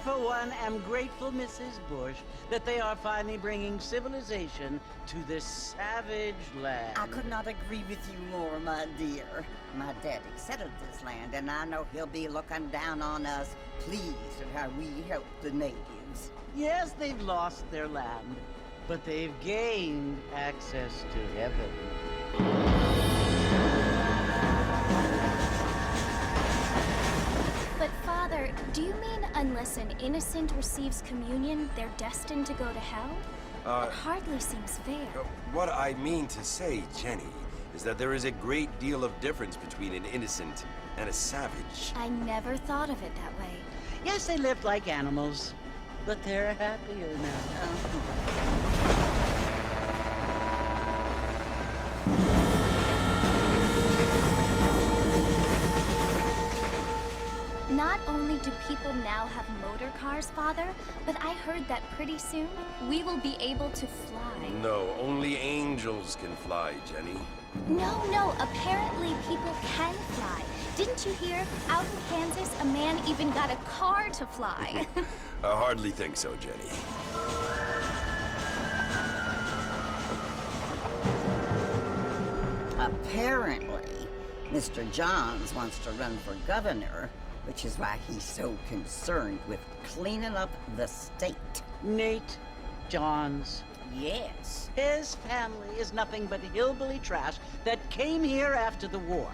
for one, am grateful, Mrs. Bush, that they are finally bringing civilization to this savage land. I could not agree with you more, my dear. My daddy settled this land, and I know he'll be looking down on us, pleased at how we help the natives. Yes, they've lost their land, but they've gained access to heaven. But Father, do you mean unless an innocent receives communion, they're destined to go to hell? That hardly seems fair. What I mean to say, Jenny, is that there is a great deal of difference between an innocent and a savage. I never thought of it that way. Yes, they lived like animals, but they're happier now. Not only do people now have motor cars, Father, but I heard that pretty soon we will be able to fly. No, only angels can fly, Jenny. No, apparently people can fly. Didn't you hear? Out in Kansas, a man even got a car to fly. I hardly think so, Jenny. Apparently, Mr. Johns wants to run for governor, which is why he's so concerned with cleaning up the state. Nate Johns. Yes. His family is nothing but hillbilly trash that came here after the war.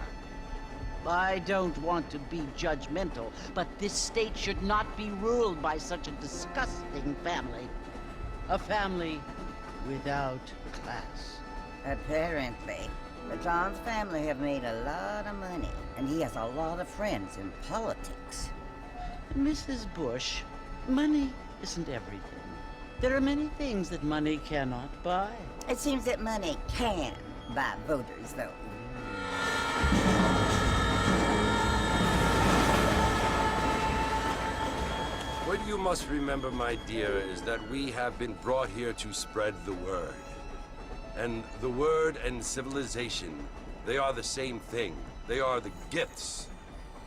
I don't want to be judgmental, but this state should not be ruled by such a disgusting family. A family without class. Apparently. The Johns family have made a lot of money, and he has a lot of friends in politics. Mrs. Bush, money isn't everything. There are many things that money cannot buy. It seems that money can buy voters, though. What you must remember, my dear, is that we have been brought here to spread the word. And the word and civilization, they are the same thing. They are the gifts.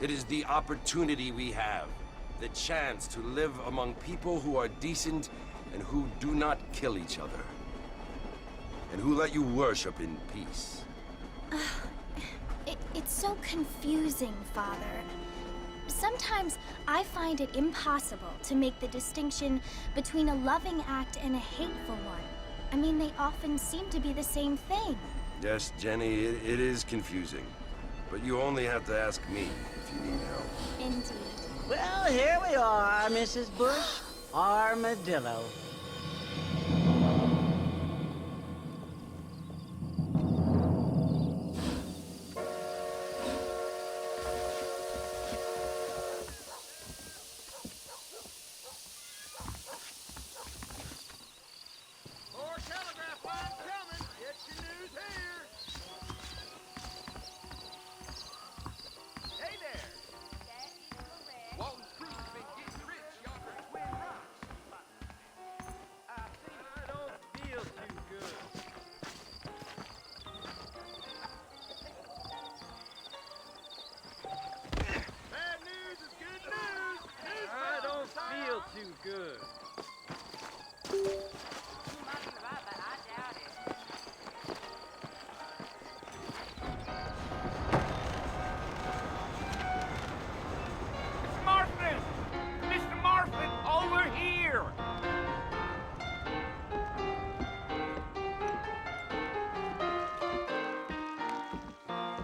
It is the opportunity we have, the chance to live among people who are decent and who do not kill each other. And who let you worship in peace. It's so confusing, Father. Sometimes I find it impossible to make the distinction between a loving act and a hateful one. I mean, they often seem to be the same thing. Yes, Jenny, it is confusing. But you only have to ask me if you need help. Indeed. Well, here we are, Mrs. Bush. Armadillo.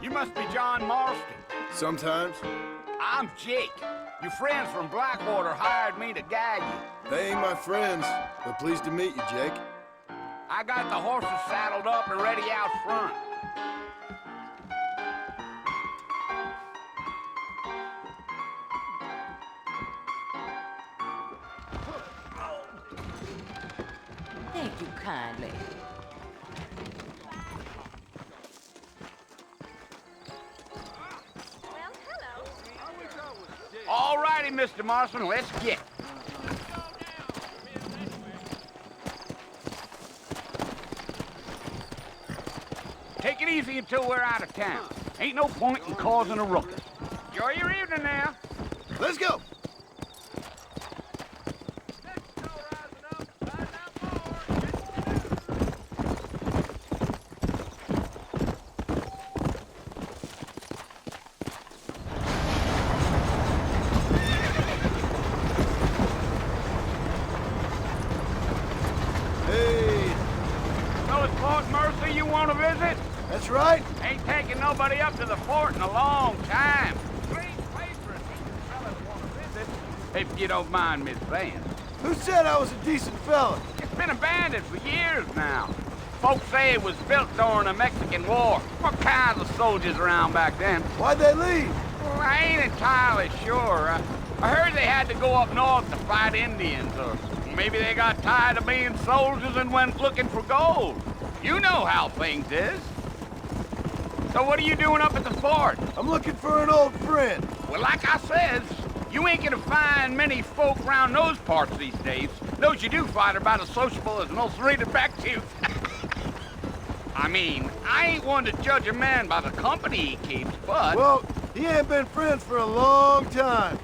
You must be John Marston. Sometimes. I'm Jake. Your friends from Blackwater hired me to guide you. They ain't my friends, but pleased to meet you, Jake. I got the horses saddled up and ready out front. Thank you kindly. All righty, Mr. Marston, let's get. Take it easy until we're out of town. Ain't no point in causing a ruckus. Enjoy your evening now. Let's go! is it? That's right. Ain't taking nobody up to the fort in a long time. Clean place for a decent fella to want to visit, if you don't mind me saying. Who said I was a decent fella? It's been abandoned for years now. Folks say it was built during the Mexican War. What kinds of soldiers around back then? Why'd they leave? Well, I ain't entirely sure. I heard they had to go up north to fight Indians, or maybe they got tired of being soldiers and went looking for gold. You know how things is. So what are you doing up at the fort? I'm looking for an old friend. Well, like I says, you ain't gonna find many folk around those parts these days. Those you do find are about as sociable as most rated back to. I mean, I ain't one to judge a man by the company he keeps, but... Well, he ain't been friends for a long time.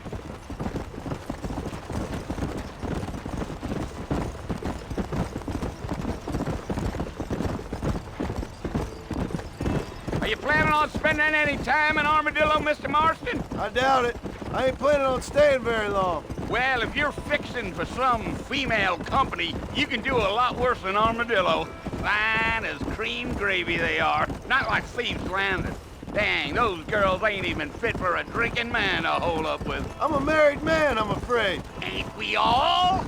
Are you planning on spending any time in Armadillo, Mr. Marston? I doubt it. I ain't planning on staying very long. Well, if you're fixing for some female company, you can do a lot worse than Armadillo. Fine as cream gravy they are. Not like Thieves Landing. Dang, those girls ain't even fit for a drinking man to hold up with. I'm a married man, I'm afraid. Ain't we all?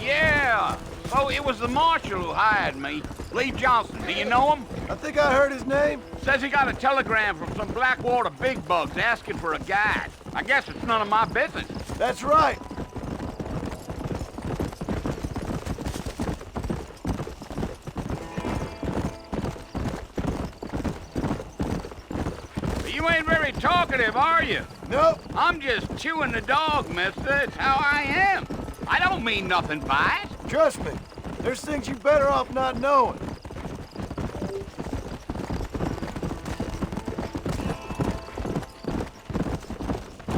Yeah. So it was the marshal who hired me. Lee Johnson. Do you know him? I think I heard his name. Says he got a telegram from some Blackwater big bugs asking for a guide. I guess it's none of my business. That's right. You ain't very talkative, are you? Nope. I'm just chewing the dog, mister. It's how I am. I don't mean nothing by it. Trust me. There's things you better off not knowing.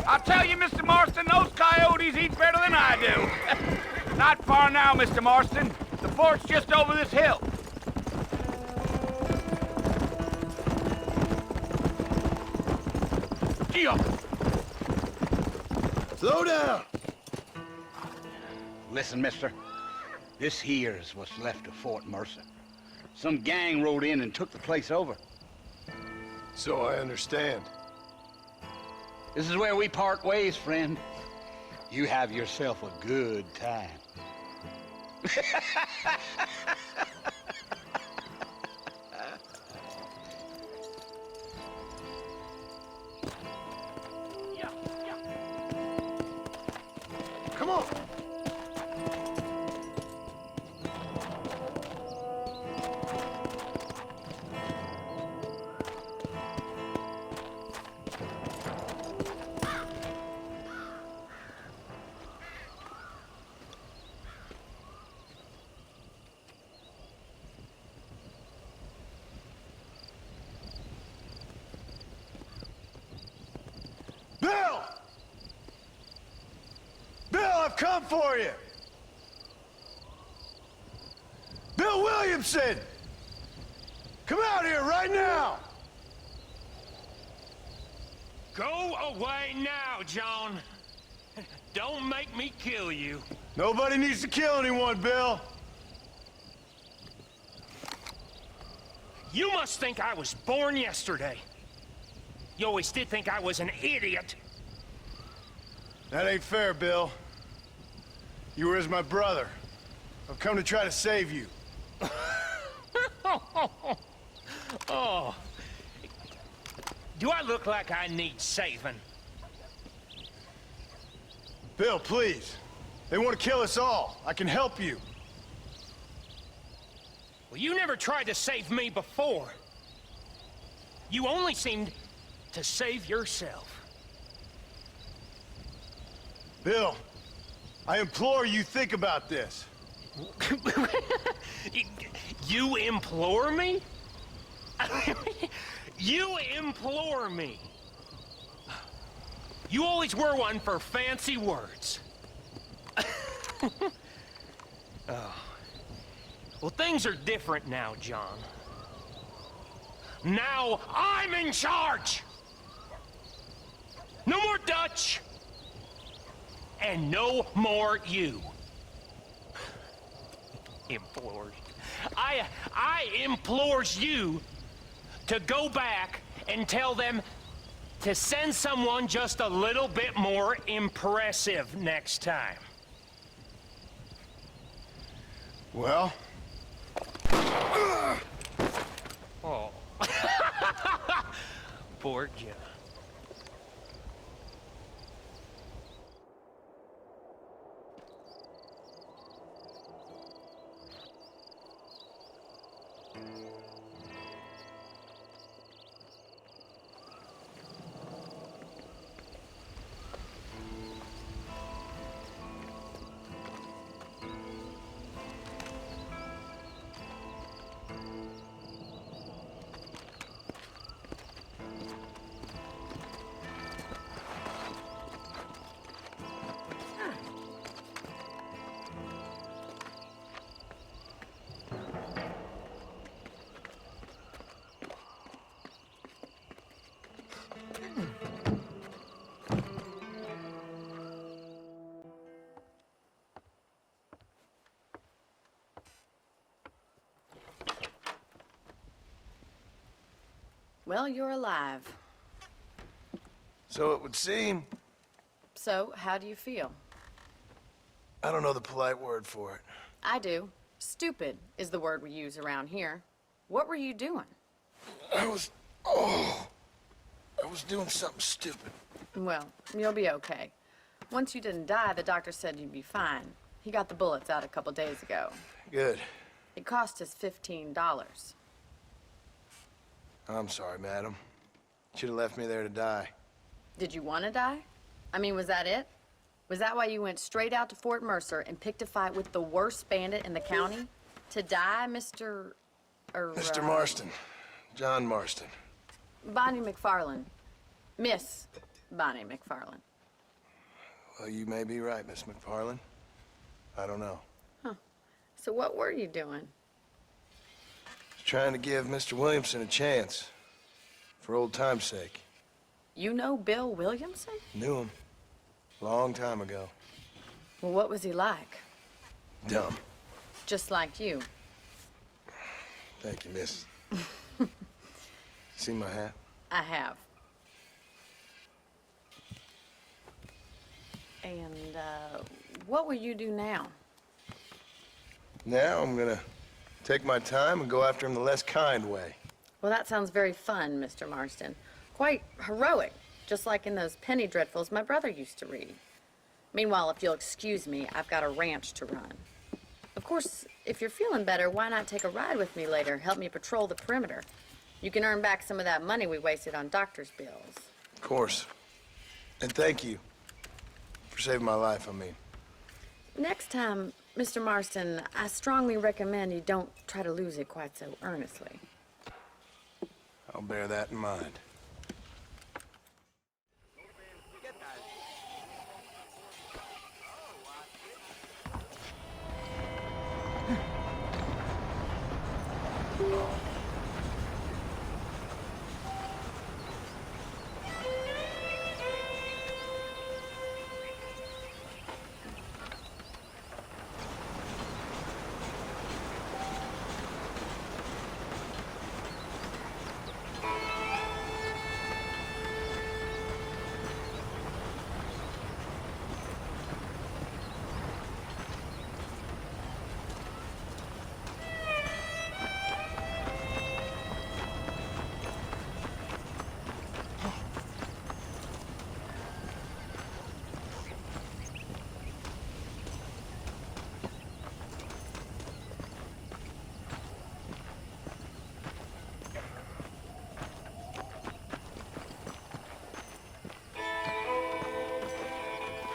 I'll tell you, Mr. Marston, those coyotes eat better than I do. Not far now, Mr. Marston. The fort's just over this hill. Gee, Slow down. listen, mister. This here's what's left of Fort Mercer. Some gang rode in and took the place over. So I understand. This is where we part ways, friend. You have yourself a good time. Come on. Bill! Bill, I've come for you! Bill Williamson! Come out here right now! Go away now, John. Don't make me kill you. Nobody needs to kill anyone, Bill. You must think I was born yesterday. You always did think I was an idiot. That ain't fair, Bill. You were as my brother. I've come to try to save you. Oh. Do I look like I need saving? Bill, please. They want to kill us all. I can help you. Well, you never tried to save me before. You only seemed to save yourself. Bill, I implore you think about this. You implore me? You implore me? You always were one for fancy words. Oh. Well, things are different now, John. Now I'm in charge! and no more you. Implores. I implores you to go back and tell them to send someone just a little bit more impressive next time. Well? Oh. Poor John. Well, you're alive. So it would seem. So, how do you feel? I don't know the polite word for it. I do. Stupid is the word we use around here. What were you doing? I was doing something stupid. Well, you'll be okay. Once you didn't die, the doctor said you'd be fine. He got the bullets out a couple days ago. Good. It cost us $15. I'm sorry, madam. Should have left me there to die. Did you want to die? I mean, was that it? Was that why you went straight out to Fort Mercer and picked a fight with the worst bandit in the county? To die, Mr. Mr. Marston. John Marston. Bonnie McFarland. Miss Bonnie McFarland. Well, you may be right, Miss McFarland. I don't know. Huh. So what were you doing? Trying to give Mr. Williamson a chance. For old time's sake. You know Bill Williamson? Knew him. Long time ago. Well, what was he like? Dumb. Just like you. Thank you, miss. See my hat? I have. And, what will you do now? Now I'm gonna take my time and go after him the less kind way. Well, that sounds very fun, Mr. Marston. Quite heroic, just like in those penny dreadfuls my brother used to read. Meanwhile, if you'll excuse me, I've got a ranch to run. Of course, if you're feeling better, why not take a ride with me later? Help me patrol the perimeter. You can earn back some of that money we wasted on doctor's bills. Of course. And thank you for saving my life, I mean. Next time, Mr. Marston, I strongly recommend you don't try to lose it quite so earnestly. I'll bear that in mind.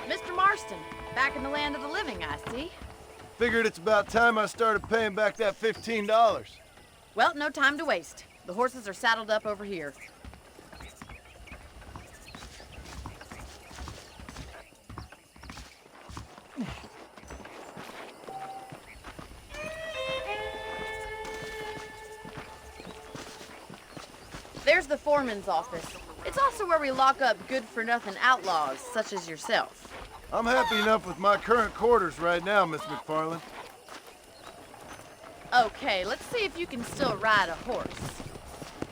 Mr. Marston, back in the land of the living, I see. Figured it's about time I started paying back that $15. Well, no time to waste. The horses are saddled up over here. There's the foreman's office. It's also where we lock up good-for-nothing outlaws, such as yourself. I'm happy enough with my current quarters right now, Miss McFarland. Okay, let's see if you can still ride a horse.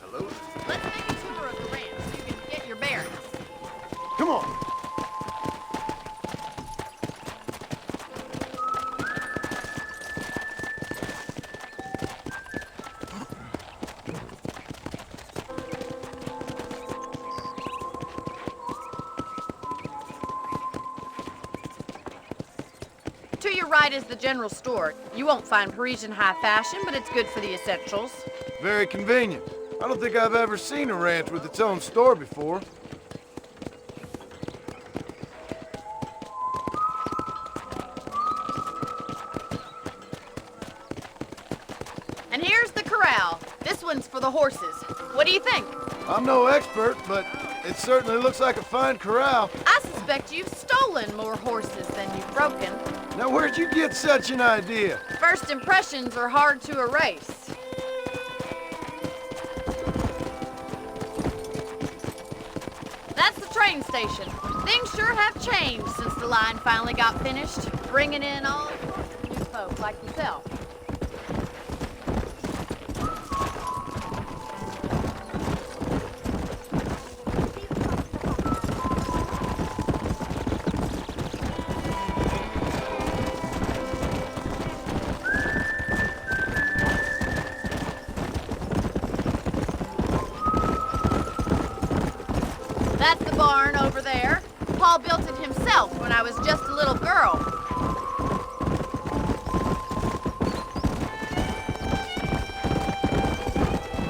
Hello? Let's make a tour of the ranch so you can get your bearings. Come on. To your right is the general store. You won't find Parisian high fashion, but it's good for the essentials. Very convenient. I don't think I've ever seen a ranch with its own store before. And here's the corral. This one's for the horses. What do you think? I'm no expert, but it certainly looks like a fine corral. I suspect you've stolen more horses than you've broken. Now, where'd you get such an idea? First impressions are hard to erase. That's the train station. Things sure have changed since the line finally got finished, bringing in all sorts of new folk like yourself. That's the barn over there. Paul built it himself when I was just a little girl.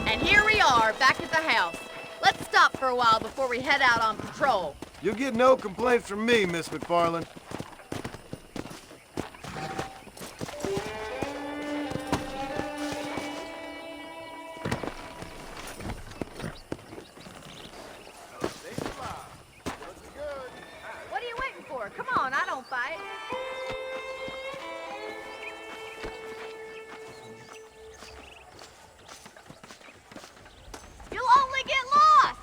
And here we are, back at the house. Let's stop for a while before we head out on patrol. You'll get no complaints from me, Miss McFarland. What are you waiting for? Come on, I don't fight. You'll only get lost!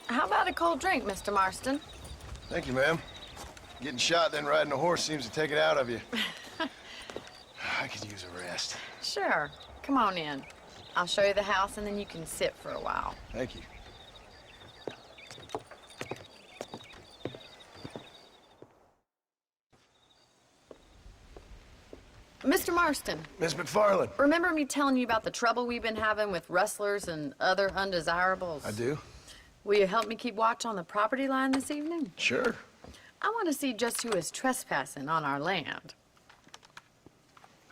How about a cold drink, Mr. Marston? Thank you, ma'am. Getting shot, then riding a horse seems to take it out of you. I could use a rest. Sure. Come on in. I'll show you the house, and then you can sit for a while. Thank you. Mr. Marston, Miss McFarland. remember me telling you about the trouble we've been having with rustlers and other undesirables? I do? Will you help me keep watch on the property line this evening? Sure. I want to see just who is trespassing on our land.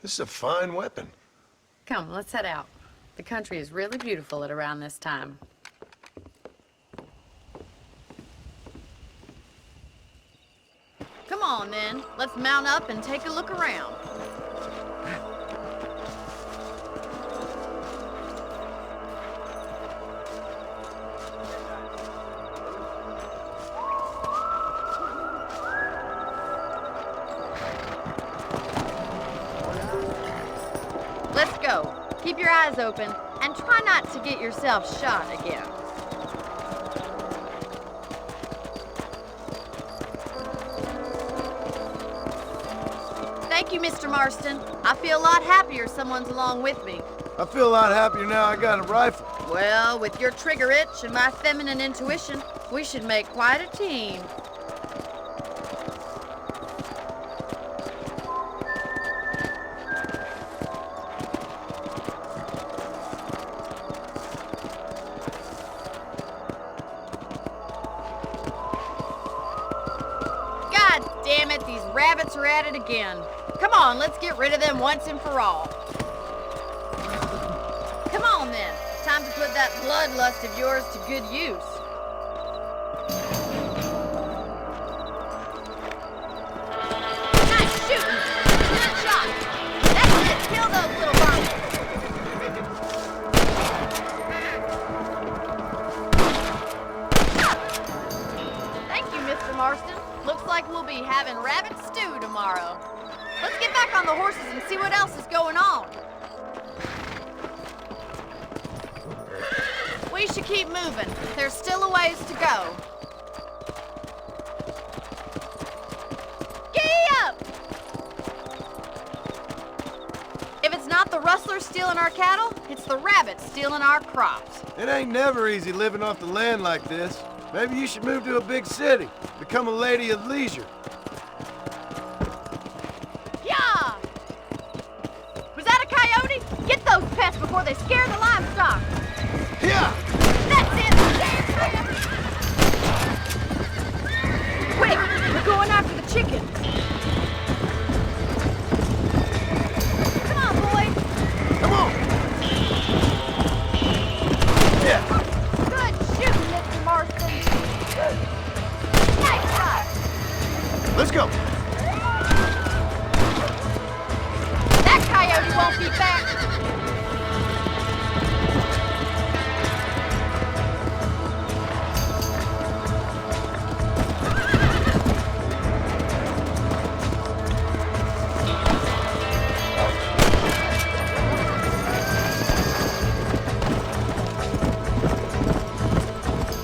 This is a fine weapon. Come, let's head out. The country is really beautiful at around this time. Come on, then. Let's mount up and take a look around. Let's go. Keep your eyes open and try not to get yourself shot again. Thank you, Mr. Marston. I feel a lot happier someone's along with me. I feel a lot happier now I got a rifle. Well, with your trigger itch and my feminine intuition, we should make quite a team. God damn it, these rabbits are at it again. Come on, let's get rid of them once and for all. Come on then, time to put that bloodlust of yours to good use. Nice shooting! Good shot! That's it, kill those little varmints! Thank you, Mr. Marston. Looks like we'll be having rabbit stew tomorrow. Let's get back on the horses and see what else is going on. We should keep moving. There's still a ways to go. Giddy up! If it's not the rustlers stealing our cattle, it's the rabbits stealing our crops. It ain't never easy living off the land like this. Maybe you should move to a big city. Become a lady of leisure. Yeah! Was that a coyote? Get those pests before they scare the livestock. Yeah! That's it! Damn coyote! Quick! We're going after the chickens. Come on, boys! Come on! Yeah! Good shooting, Mr. Marston. Nice shot! Let's go! That coyote won't be back.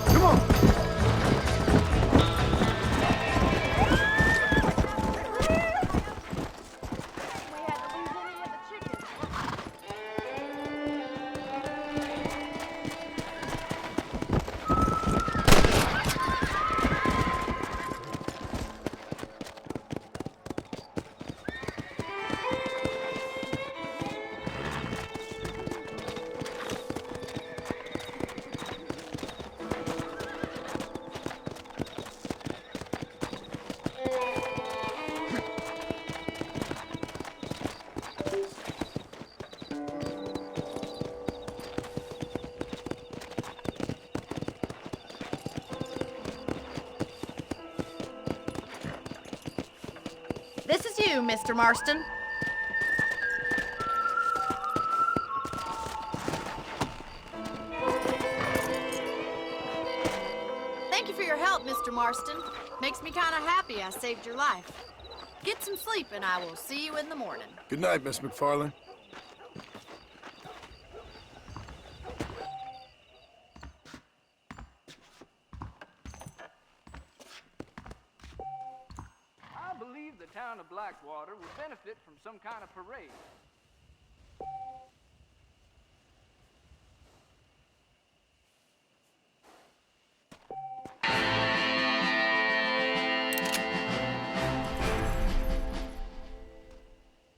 Come on! We had to lose any of the chickens. This is you, Mr. Marston. Thank you for your help, Mr. Marston. Makes me kind of happy I saved your life. Get some sleep and I will see you in the morning. Good night, Miss McFarlane. I believe the town of Blackwater would benefit from some kind of parade.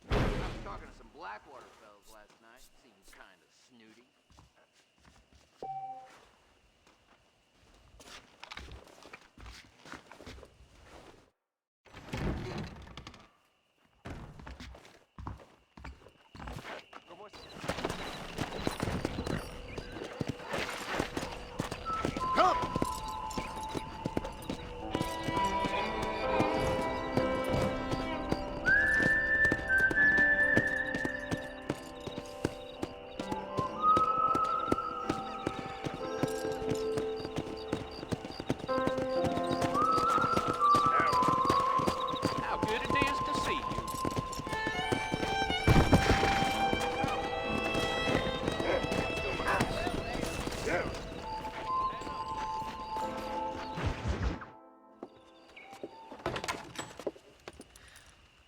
I was talking to some Blackwater fellas last night. Seemed kind of snooty. Come! How good it is to see you.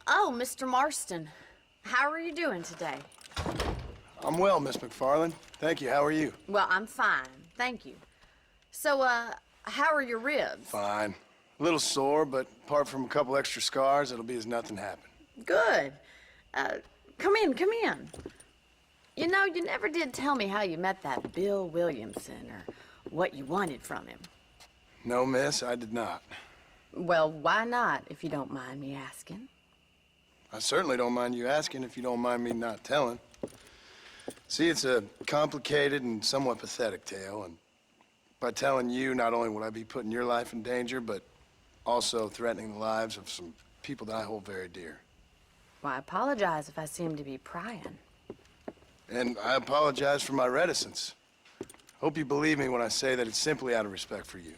Oh, Mr. Marston. How are you doing today? I'm well, Miss McFarlane. Thank you. How are you? Well, I'm fine. Thank you. So, how are your ribs? Fine. A little sore, but apart from a couple extra scars, it'll be as nothing happened. Good. Come in, come in. You know, you never did tell me how you met that Bill Williamson or what you wanted from him. No, miss, I did not. Well, why not, if you don't mind me asking? I certainly don't mind you asking if you don't mind me not telling. See, it's a complicated and somewhat pathetic tale, and by telling you, not only would I be putting your life in danger, but also threatening the lives of some people that I hold very dear. Well, I apologize if I seem to be prying. And I apologize for my reticence. Hope you believe me when I say that it's simply out of respect for you.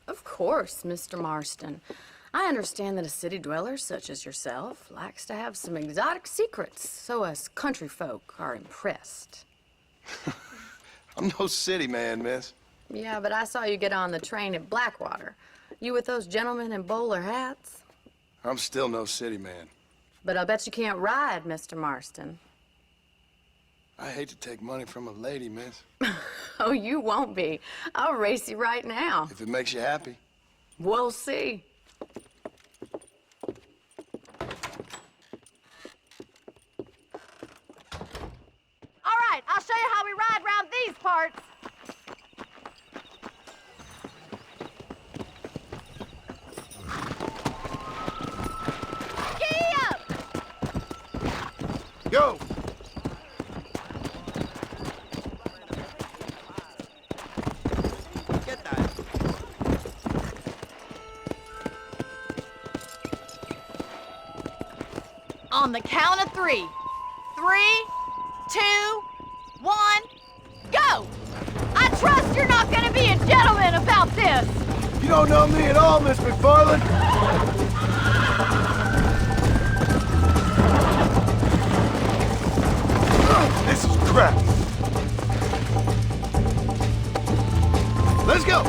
Of course, Mr. Marston. I understand that a city dweller such as yourself likes to have some exotic secrets, so us country folk are impressed. I'm no city man, miss. Yeah, but I saw you get on the train at Blackwater. You with those gentlemen in bowler hats? I'm still no city man. But I'll bet you can't ride, Mr. Marston. I hate to take money from a lady, miss. Oh, you won't be. I'll race you right now. If it makes you happy. We'll see. All right, I'll show you how we ride around these parts. Giddy up! Go! On the count of 3. 3, 2, 1, go! I trust you're not gonna be a gentleman about this. You don't know me at all, Miss McFarland. This is crap. Let's go.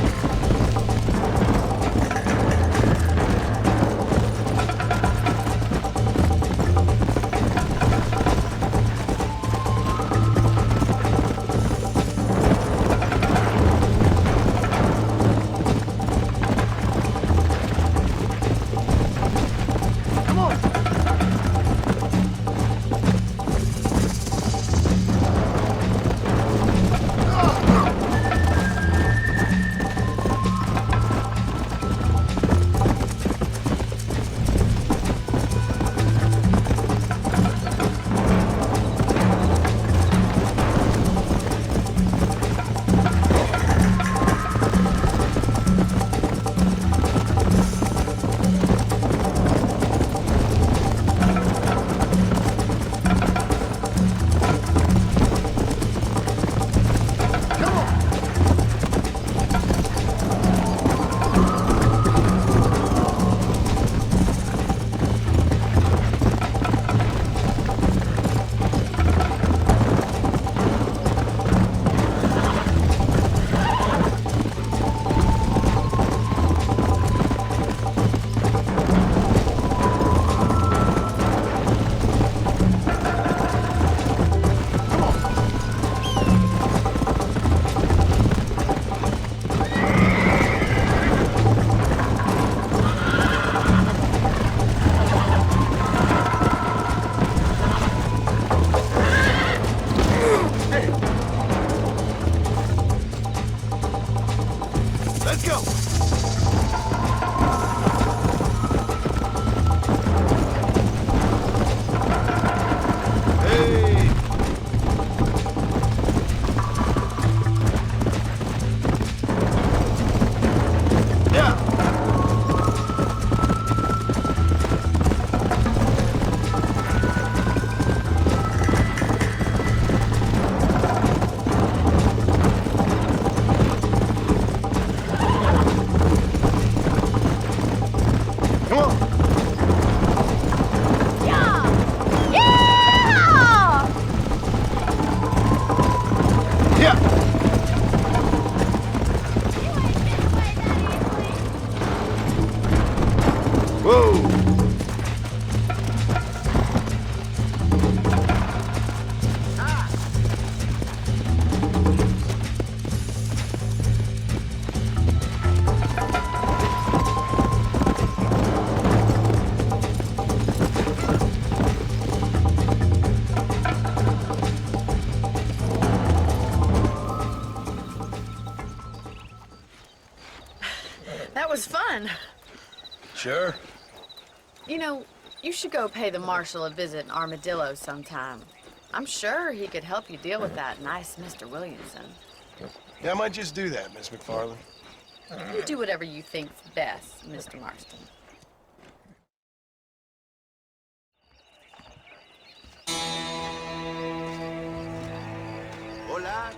was fun. Sure. You know, you should go pay the Marshal a visit in Armadillo sometime. I'm sure he could help you deal with that nice Mr. Williamson. Yeah, I might just do that, Miss McFarland. You do whatever you think's best, Mr. Marston. Hola.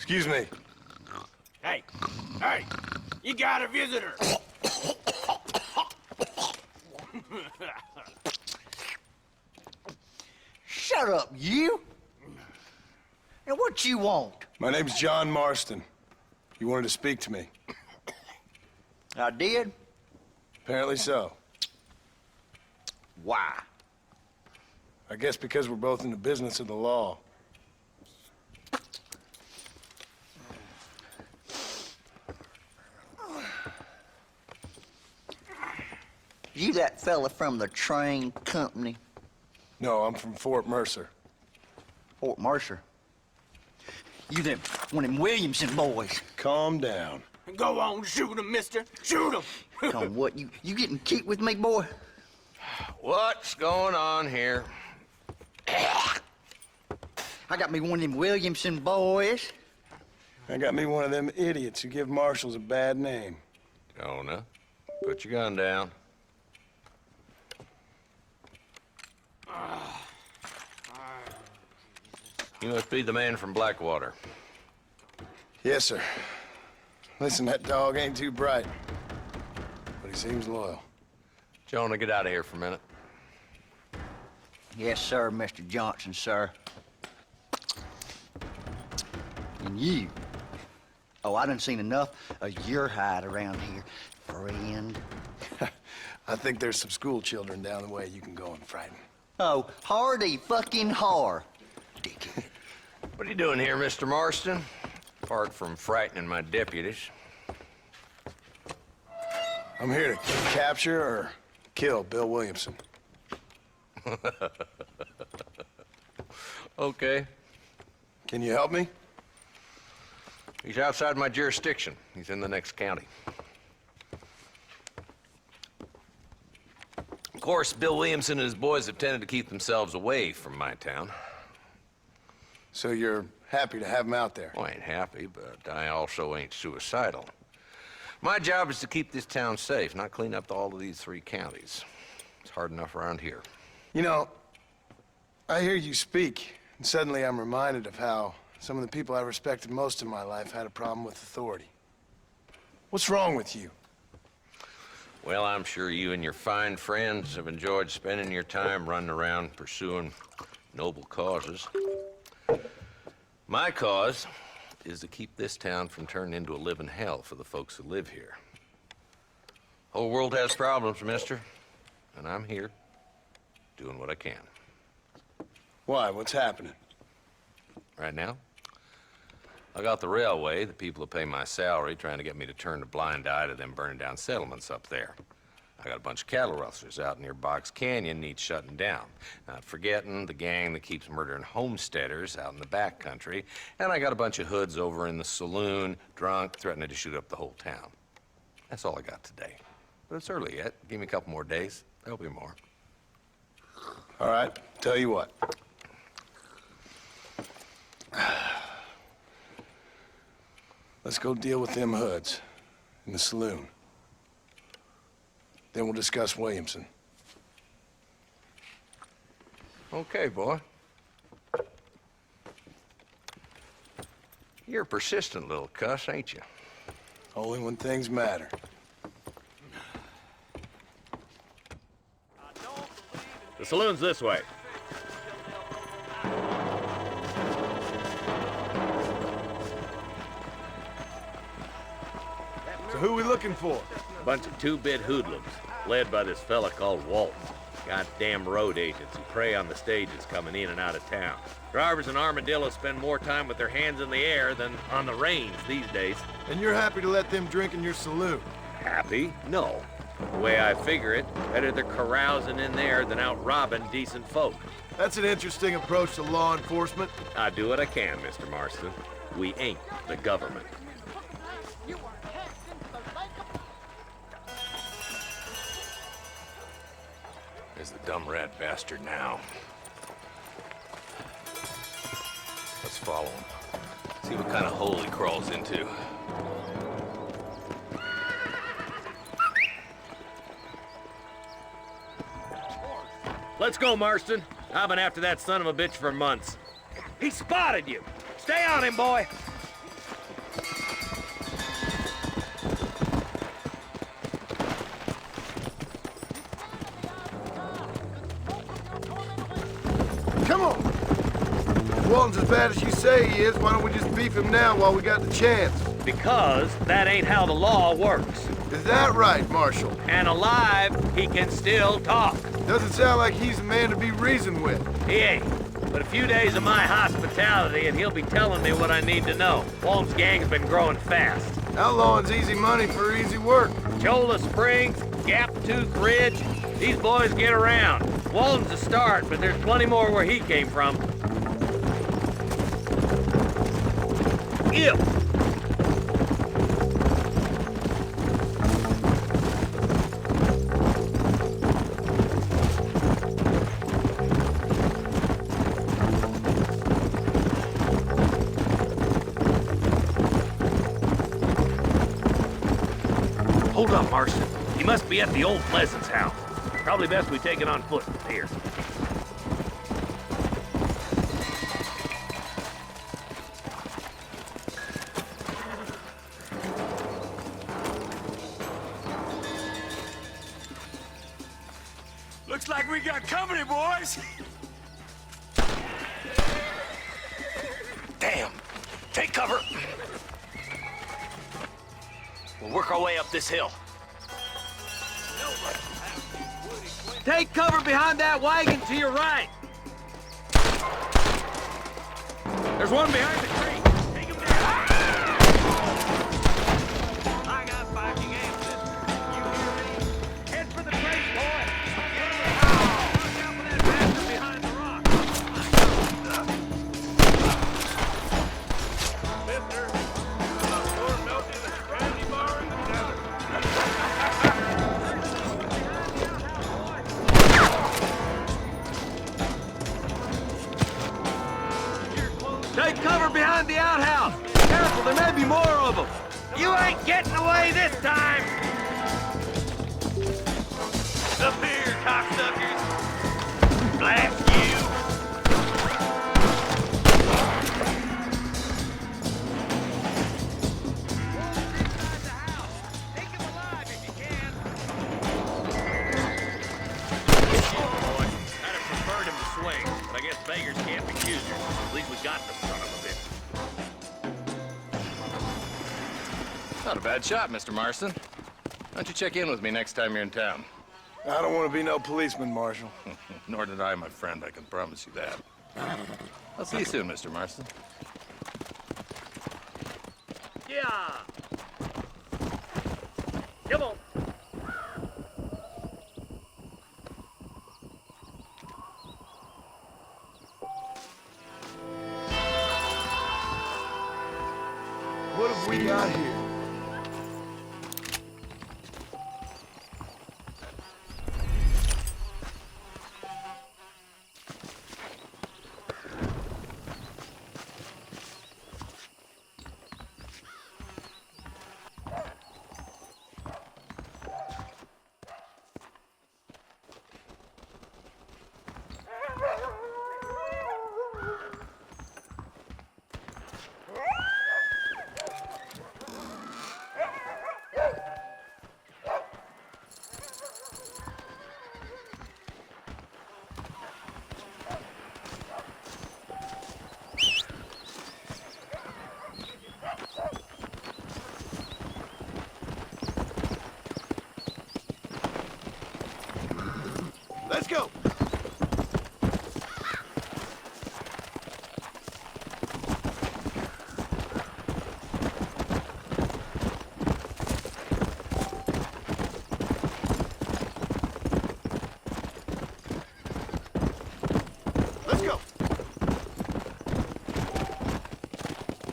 Excuse me. Hey, hey, you got a visitor. Shut up, you! And what you want? My name's John Marston. You wanted to speak to me. I did? Apparently so. Why? I guess because we're both in the business of the law. You that fella from the train company? No, I'm from Fort Mercer. Fort Mercer? You them, one of them Williamson boys. Calm down. Go on, shoot him, mister. Shoot him. Come on, what, you getting kicked with me, boy? What's going on here? I got me one of them Williamson boys. I got me one of them idiots who give marshals a bad name. Jonah, put your gun down. You must be the man from Blackwater. Yes, sir. Listen, that dog ain't too bright, but he seems loyal. Jonah, get out of here for a minute. Yes, sir, Mr. Johnson, sir. And you. Oh, I done seen enough of your hide around here, friend. I think there's some school children down the way you can go and frighten. Oh, hardy fucking har. Dickhead. What are you doing here, Mr. Marston? Apart from frightening my deputies. I'm here to capture or kill Bill Williamson. Okay. Can you help me? He's outside my jurisdiction. He's in the next county. Of course, Bill Williamson and his boys have tended to keep themselves away from my town. So you're happy to have him out there? Well, I ain't happy, but I also ain't suicidal. My job is to keep this town safe, not clean up all of these 3 counties. It's hard enough around here. You know, I hear you speak, and suddenly I'm reminded of how some of the people I respected most in my life had a problem with authority. What's wrong with you? Well, I'm sure you and your fine friends have enjoyed spending your time running around pursuing noble causes. My cause is to keep this town from turning into a living hell for the folks who live here. Whole world has problems, mister, and I'm here doing what I can. Why? What's happening? Right now, I got the railway, the people who pay my salary, trying to get me to turn a blind eye to them burning down settlements up there. I got a bunch of cattle rustlers out near Box Canyon needs shutting down. Not forgetting the gang that keeps murdering homesteaders out in the back country. And I got a bunch of hoods over in the saloon, drunk, threatening to shoot up the whole town. That's all I got today. But it's early yet. Give me a couple more days. There'll be more. All right, tell you what. Let's go deal with them hoods in the saloon. Then we'll discuss Williamson. Okay, boy. You're a persistent little cuss, ain't you? Only when things matter. The saloon's this way. So who we looking for? A bunch of 2-bit hoodlums, led by this fella called Walt. Goddamn road agents who prey on the stages coming in and out of town. Drivers in Armadillo spend more time with their hands in the air than on the reins these days. And you're happy to let them drink in your saloon? Happy? No. The way I figure it, better they're carousing in there than out robbing decent folk. That's an interesting approach to law enforcement. I do what I can, Mr. Marston. We ain't the government. There's the dumb rat bastard now. Let's follow him. See what kind of hole he crawls into. Let's go, Marston. I've been after that son of a bitch for months. He spotted you. Stay on him, boy. Walton's as bad as you say he is, why don't we just beef him now while we got the chance? Because that ain't how the law works. Is that right, Marshal? And alive, he can still talk. Doesn't sound like he's a man to be reasoned with. He ain't. But a few days of my hospitality and he'll be telling me what I need to know. Walton's gang's been growing fast. Outlawing's easy money for easy work. Cholla Springs, Gap Tooth Ridge, these boys get around. Walton's a start, but there's plenty more where he came from. Ew! Hold up, Marston. He must be at the old Pleasance house. Probably best we take it on foot from here. Looks like we got company, boys. Damn. Take cover. We'll work our way up this hill. Take cover behind that wagon to your right. There's one behind the tree. Take him down. I got fighting aimless. You hear me? Head for the trace, boy. Watch out for that bastard behind the rock. Mister, more melted than a brandy bar in the desert. Take cover behind the outhouse! Careful, there may be more of them! You ain't getting away this time! Up here, cocksuckers! Blast you! Take him alive if you can! Boy, I'd have preferred him to swing, but I guess beggars can't be choosers. At least we got the son of a bitch. Not a bad shot, Mr. Marston. Why don't you check in with me next time you're in town? I don't want to be no policeman, Marshal. Nor did I, my friend. I can promise you that. I'll see you soon, Mr. Marston. Yeah! Come on! What have we got here? Let's go! Let's go!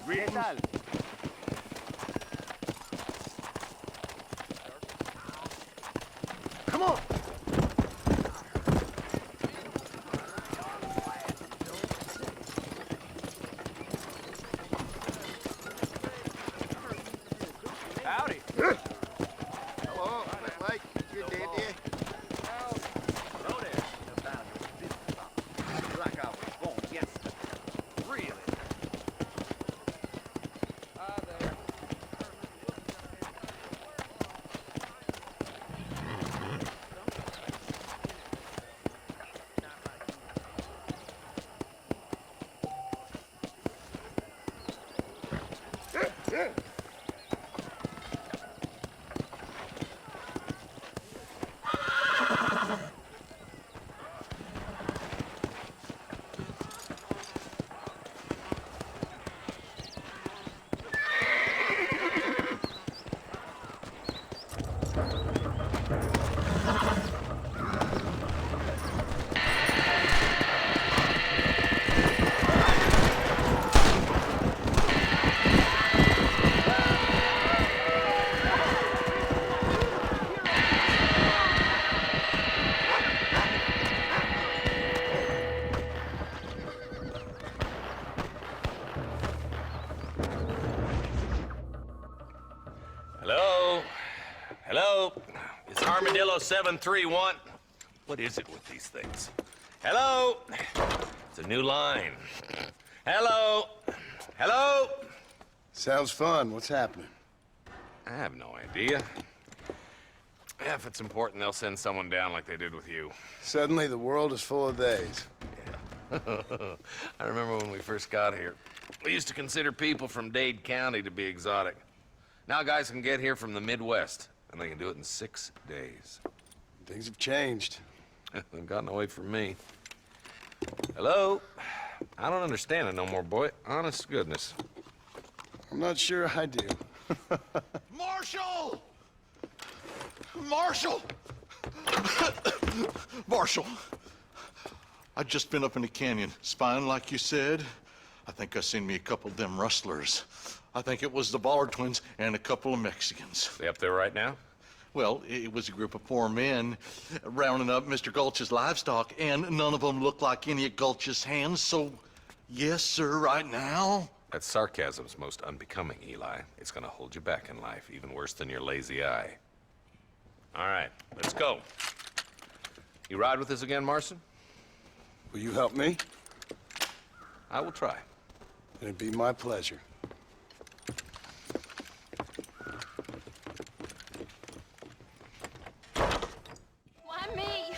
¿Qué tal? Come on! Armadillo 731. What is it with these things? Hello? It's a new line. Hello? Hello? Sounds fun. What's happening? I have no idea. Yeah, if it's important, they'll send someone down like they did with you. Suddenly, the world is full of theys. Yeah. I remember when we first got here. We used to consider people from Dade County to be exotic. Now guys can get here from the Midwest, and they can do it in 6 days. Things have changed. They've gotten away from me. Hello? I don't understand it no more, boy. Honest to goodness. I'm not sure I do. Marshal! Marshal! Marshal! I've just been up in the canyon, spying like you said. I think I seen me a couple of them rustlers. I think it was the Ballard twins and a couple of Mexicans. They up there right now? Well, it was a group of 4 men rounding up Mr. Gulch's livestock, and none of them looked like any of Gulch's hands, so yes, sir, right now. That sarcasm's most unbecoming, Eli. It's gonna hold you back in life, even worse than your lazy eye. All right, let's go. You ride with us again, Marston? Will you help me? I will try. It'd be my pleasure. Why me?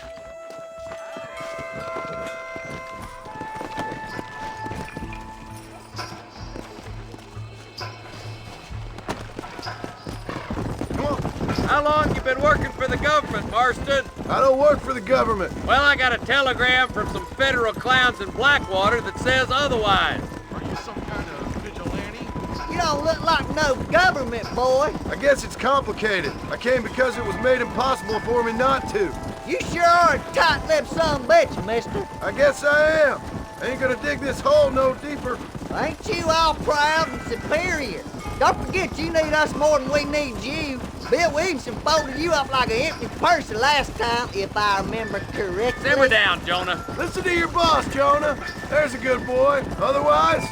How long you been working for the government, Marston? I don't work for the government. Well, I got a telegram from some federal clowns in Blackwater that says otherwise. Are you some kind of vigilante? You don't look like no government, boy. I guess it's complicated. I came because it was made impossible for me not to. You sure are a tight-lipped son of a bitch, mister. I guess I am. I ain't gonna dig this hole no deeper. Ain't you all proud and superior? Don't forget you need us more than we need you. Bill Williamson folded you up like an empty purse the last time, if I remember correctly. Simmer down, Jonah. Listen to your boss, Jonah. There's a good boy. Otherwise,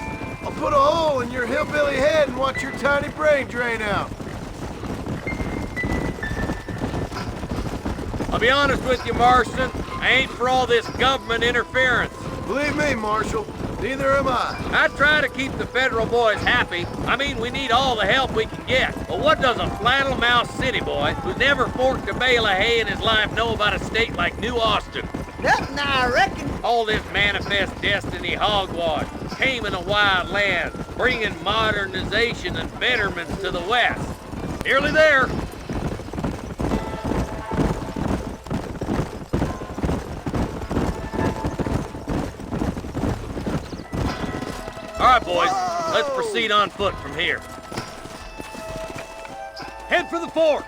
I'll put a hole in your hillbilly head and watch your tiny brain drain out. I'll be honest with you, Marston. I ain't for all this government interference. Believe me, Marshal, neither am I. I try to keep the federal boys happy. I mean, we need all the help we can get. But what does a flannel-mouthed city boy who's never forked a bale of hay in his life know about a state like New Austin? Nothing, I reckon. All this manifest destiny hogwash, taming a wild land, bringing modernization and betterments to the West. Nearly there. All right, boys, let's proceed on foot from here. Head for the fort.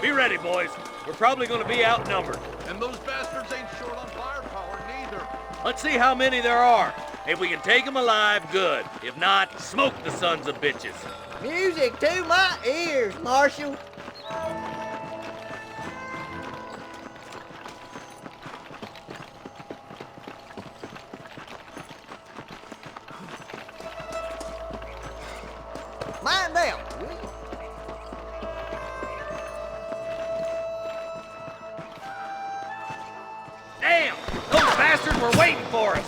Be ready, boys. We're probably going to be outnumbered. And those bastards ain't short on firepower, neither. Let's see how many there are. If we can take them alive, good. If not, smoke the sons of bitches. Music to my ears, Marshal. Mind out, will you? Damn! Those bastards were waiting for us!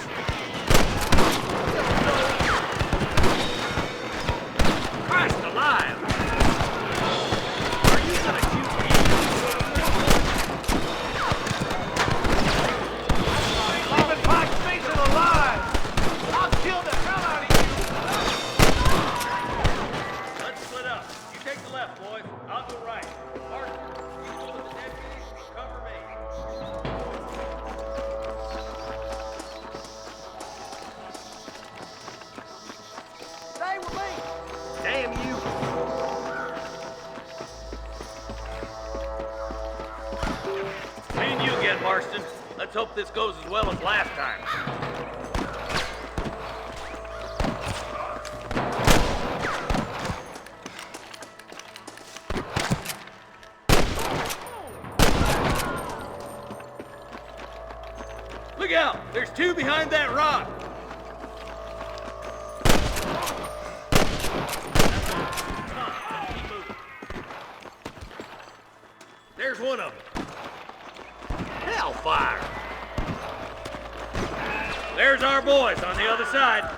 Christ alive! Are you gonna shoot me? Common Fox Mason alive! I'll kill the hell out of you! Let's split up. You take the left, boys. I'll go right. Marston, you go with the deputy. Cover me. Stay with me. Damn you! Me and you again, Marston. Let's hope this goes as well as last time. Look out! There's two behind that rock! one of them. Hellfire! There's our boys on the other side.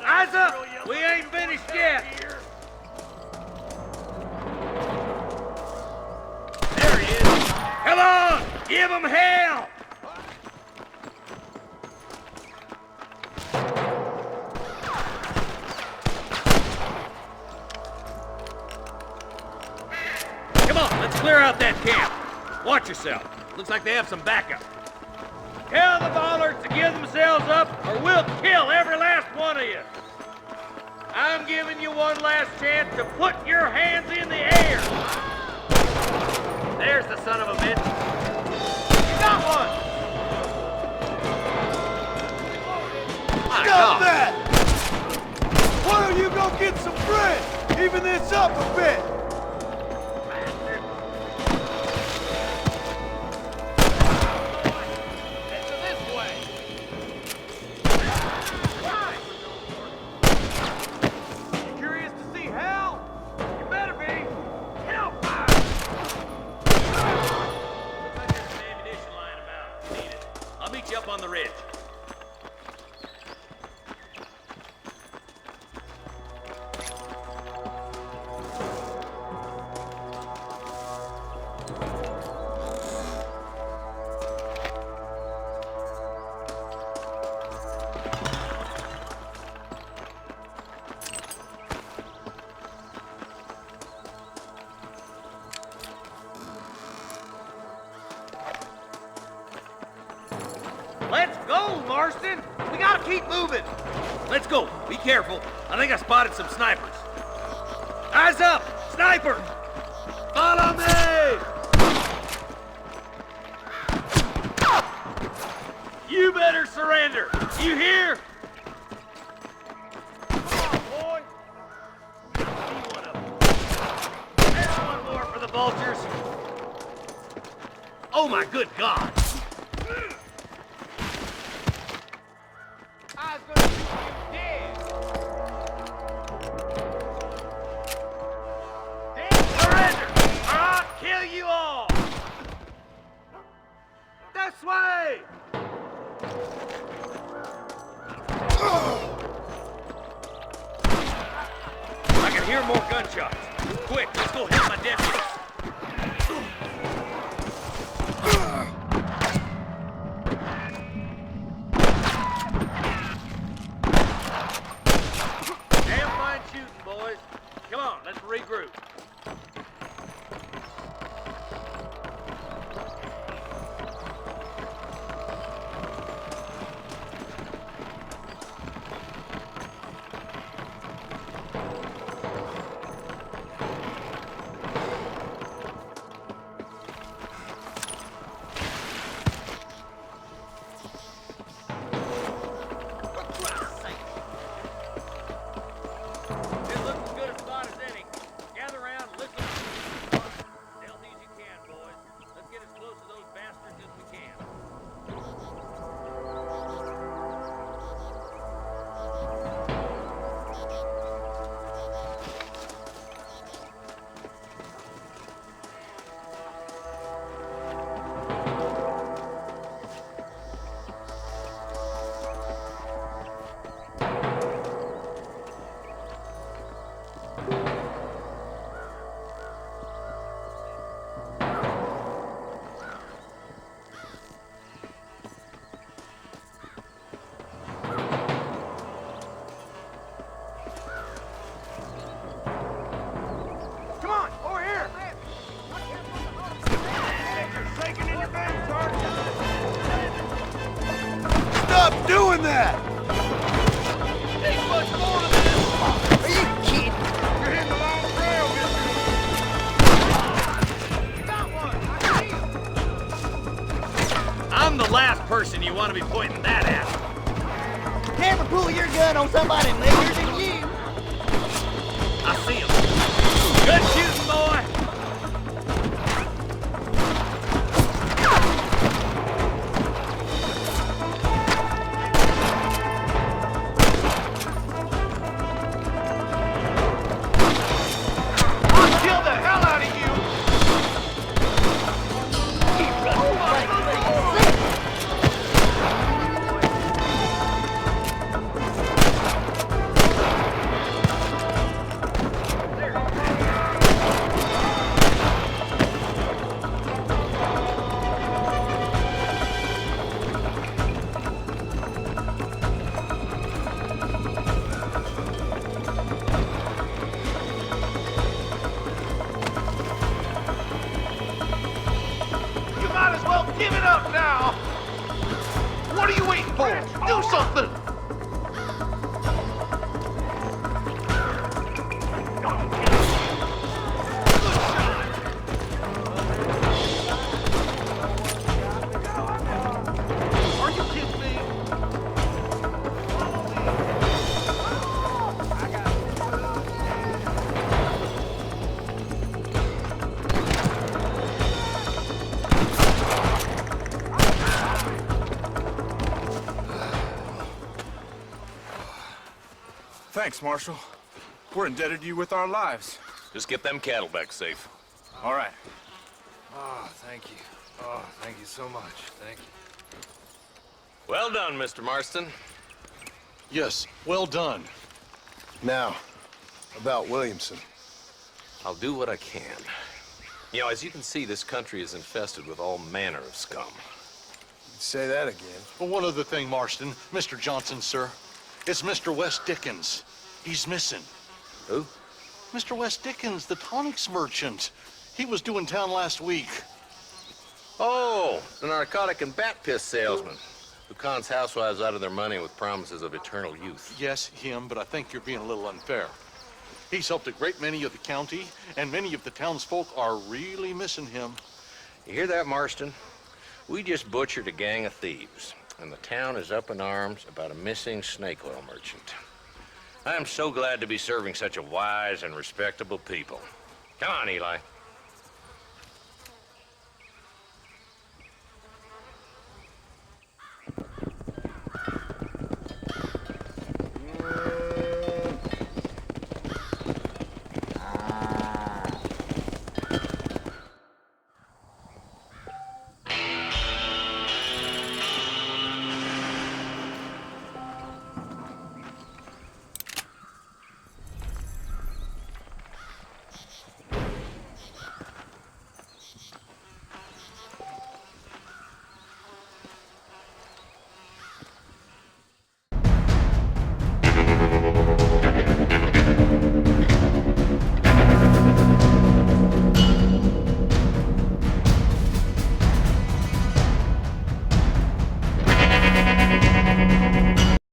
Eyes up! We ain't finished yet. There he is. Come on! Give him hell! Come on, let's clear out that camp. Watch yourself. Looks like they have some backup. Tell the bollards to give themselves up, or we'll kill every last one of you. I'm giving you one last chance to put your hands in the air. There's the son of a bitch. You got one. Stop that! Why don't you go get some bread? Even this up a bit. On the ridge. Let's go, Marston! We gotta keep moving! Let's go. Be careful. I think I spotted some snipers. Eyes up! Sniper! Follow me! You better surrender! You hear? Come on, boy! See one of them. There's one more for the vultures. Oh my good God! This way! I can hear more gunshots. Quick, let's go help my deputies. Damn fine shooting, boys. Come on, let's regroup. Stop doing that! Ain't much more to this! Are you kidding? You're hitting the wrong trail, mister. Got one! I'm the last person you want to be pointing that at. Never pull your gun on somebody bigger than you. I see him. Good shooting, boy! Thanks, Marshal. We're indebted to you with our lives. Just get them cattle back safe. All right. Oh, thank you. Oh, thank you so much. Thank you. Well done, Mr. Marston. Yes, well done. Now, about Williamson. I'll do what I can. You know, as you can see, this country is infested with all manner of scum. Say that again. Well, one other thing, Marston. Mr. Johnson, sir. It's Mr. West Dickens. He's missing. Who? Mr. West Dickens, the tonics merchant. He was due in town last week. Oh, the narcotic and bat piss salesman who cons housewives out of their money with promises of eternal youth. Yes, him, but I think you're being a little unfair. He's helped a great many of the county, and many of the townsfolk are really missing him. You hear that, Marston? We just butchered a gang of thieves, and the town is up in arms about a missing snake oil merchant. I am so glad to be serving such a wise and respectable people. Come on, Eli.